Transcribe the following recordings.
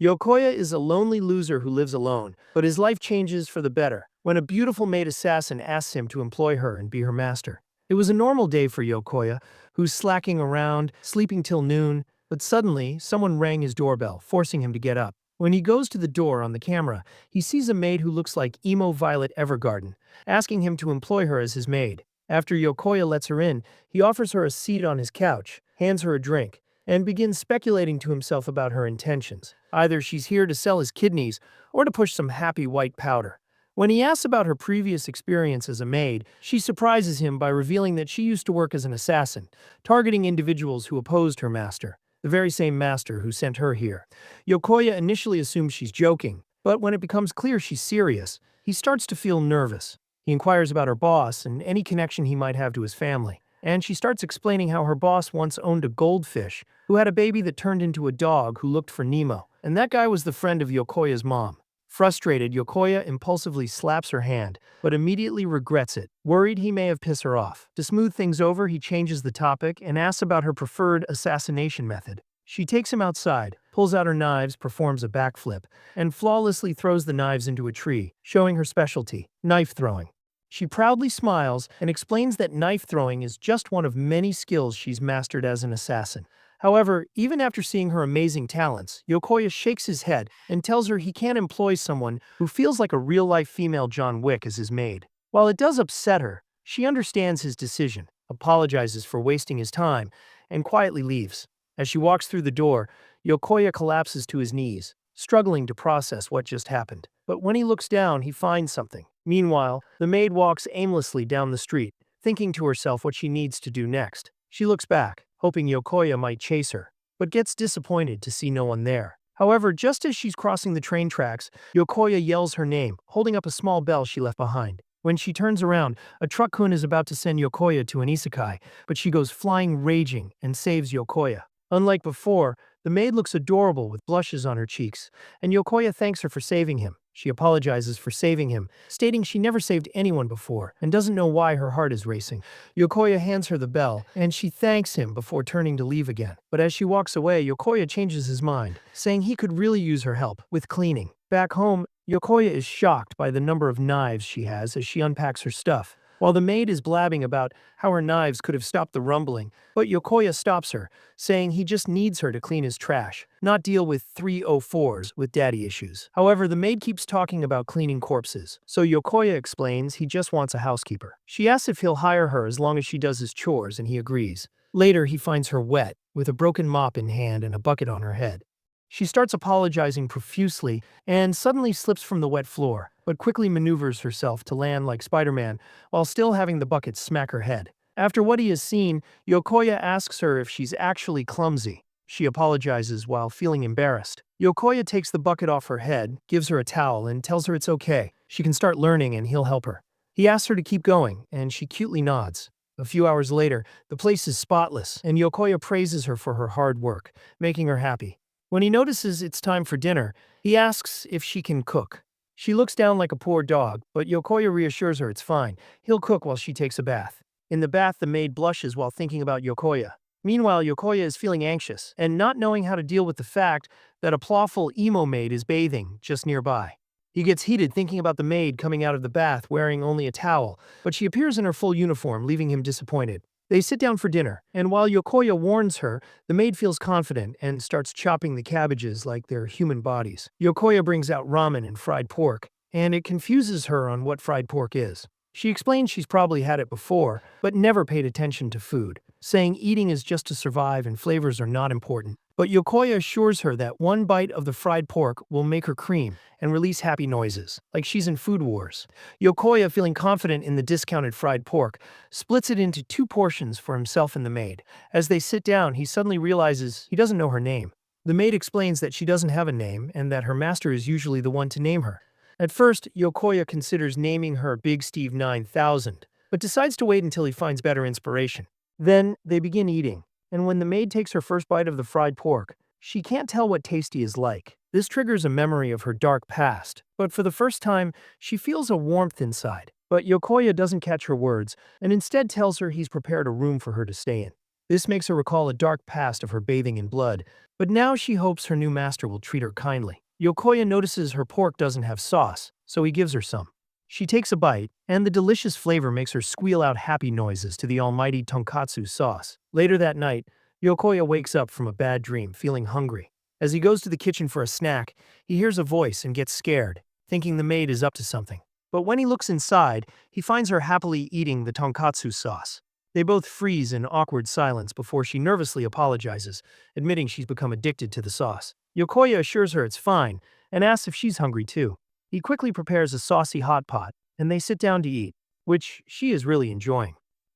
Yokoya is a lonely loser who lives alone, but his life changes for the better when a beautiful maid assassin asks him to employ her and be her master. It was a normal day for Yokoya, who's slacking around, sleeping till noon, but suddenly someone rang his doorbell, forcing him to get up. When he goes to the door on the camera, he sees a maid who looks like emo Violet Evergarden, asking him to employ her as his maid. After Yokoya lets her in, he offers her a seat on his couch, hands her a drink, and begins speculating to himself about her intentions. Either she's here to sell his kidneys or to push some happy white powder. When he asks about her previous experience as a maid, she surprises him by revealing that she used to work as an assassin, targeting individuals who opposed her master, the very same master who sent her here. Yokoya initially assumes she's joking, but when it becomes clear she's serious, he starts to feel nervous. He inquires about her boss and any connection he might have to his family, and she starts explaining how her boss once owned a goldfish who had a baby that turned into a dog who looked for Nemo, and that guy was the friend of Yokoya's mom. Frustrated, Yokoya impulsively slaps her hand, but immediately regrets it, worried he may have pissed her off. To smooth things over, he changes the topic and asks about her preferred assassination method. She takes him outside, pulls out her knives, performs a backflip, and flawlessly throws the knives into a tree, showing her specialty, knife throwing. She proudly smiles and explains that knife throwing is just one of many skills she's mastered as an assassin. However, even after seeing her amazing talents, Yokoya shakes his head and tells her he can't employ someone who feels like a real-life female John Wick as his maid. While it does upset her, she understands his decision, apologizes for wasting his time, and quietly leaves. As she walks through the door, Yokoya collapses to his knees, struggling to process what just happened. But when he looks down, he finds something. Meanwhile, the maid walks aimlessly down the street, thinking to herself what she needs to do next. She looks back, hoping Yokoya might chase her, but gets disappointed to see no one there. However, just as she's crossing the train tracks, Yokoya yells her name, holding up a small bell she left behind. When she turns around, a truck-kun is about to send Yokoya to an isekai, but she goes flying raging and saves Yokoya. Unlike before, the maid looks adorable with blushes on her cheeks, and Yokoya thanks her for saving him. She apologizes for saving him, stating she never saved anyone before and doesn't know why her heart is racing. Yokoya hands her the bell, and she thanks him before turning to leave again. But as she walks away, Yokoya changes his mind, saying he could really use her help with cleaning. Back home, Yokoya is shocked by the number of knives she has as she unpacks her stuff, while the maid is blabbing about how her knives could have stopped the rumbling, but Yokoya stops her, saying he just needs her to clean his trash, not deal with 304s with daddy issues. However, the maid keeps talking about cleaning corpses, so Yokoya explains he just wants a housekeeper. She asks if he'll hire her as long as she does his chores, and he agrees. Later, he finds her wet, with a broken mop in hand and a bucket on her head. She starts apologizing profusely and suddenly slips from the wet floor, but quickly maneuvers herself to land like Spider-Man while still having the bucket smack her head. After what he has seen, Yokoya asks her if she's actually clumsy. She apologizes while feeling embarrassed. Yokoya takes the bucket off her head, gives her a towel, and tells her it's okay. She can start learning and he'll help her. He asks her to keep going, and she cutely nods. A few hours later, the place is spotless, and Yokoya praises her for her hard work, making her happy. When he notices it's time for dinner, he asks if she can cook. She looks down like a poor dog, but Yokoya reassures her it's fine. He'll cook while she takes a bath. In the bath, the maid blushes while thinking about Yokoya. Meanwhile, Yokoya is feeling anxious and not knowing how to deal with the fact that a playful emo maid is bathing just nearby. He gets heated thinking about the maid coming out of the bath wearing only a towel, but she appears in her full uniform, leaving him disappointed. They sit down for dinner, and while Yokoya warns her, the maid feels confident and starts chopping the cabbages like they're human bodies. Yokoya brings out ramen and fried pork, and it confuses her on what fried pork is. She explains she's probably had it before, but never paid attention to food, saying eating is just to survive and flavors are not important. But Yokoya assures her that one bite of the fried pork will make her cream and release happy noises, like she's in Food Wars. Yokoya, feeling confident in the discounted fried pork, splits it into 2 portions for himself and the maid. As they sit down, he suddenly realizes he doesn't know her name. The maid explains that she doesn't have a name and that her master is usually the one to name her. At first, Yokoya considers naming her Big Steve 9000, but decides to wait until he finds better inspiration. Then, they begin eating, and when the maid takes her first bite of the fried pork, she can't tell what tasty is like. This triggers a memory of her dark past, but for the first time, she feels a warmth inside. But Yokoya doesn't catch her words, and instead tells her he's prepared a room for her to stay in. This makes her recall a dark past of her bathing in blood, but now she hopes her new master will treat her kindly. Yokoya notices her pork doesn't have sauce, so he gives her some. She takes a bite, and the delicious flavor makes her squeal out happy noises to the almighty tonkatsu sauce. Later that night, Yokoya wakes up from a bad dream, feeling hungry. As he goes to the kitchen for a snack, he hears a voice and gets scared, thinking the maid is up to something. But when he looks inside, he finds her happily eating the tonkatsu sauce. They both freeze in awkward silence before she nervously apologizes, admitting she's become addicted to the sauce. Yokoya assures her it's fine and asks if she's hungry too. He quickly prepares a saucy hot pot, and they sit down to eat, which she is really enjoying.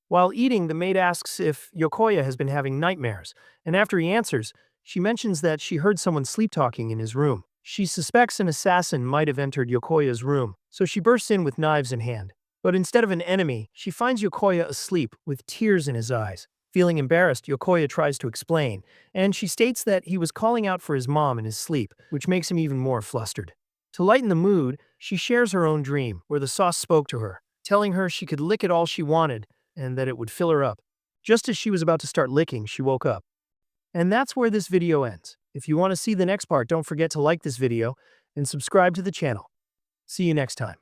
While eating, the maid asks if Yokoya has been having nightmares, and after he answers, she mentions that she heard someone sleep-talking in his room. She suspects an assassin might have entered Yokoya's room, so she bursts in with knives in hand. But instead of an enemy, she finds Yokoya asleep with tears in his eyes. Feeling embarrassed, Yokoya tries to explain, and she states that he was calling out for his mom in his sleep, which makes him even more flustered. To lighten the mood, she shares her own dream, where the sauce spoke to her, telling her she could lick it all she wanted and that it would fill her up. Just as she was about to start licking, she woke up. And that's where this video ends. If you want to see the next part, don't forget to like this video and subscribe to the channel. See you next time.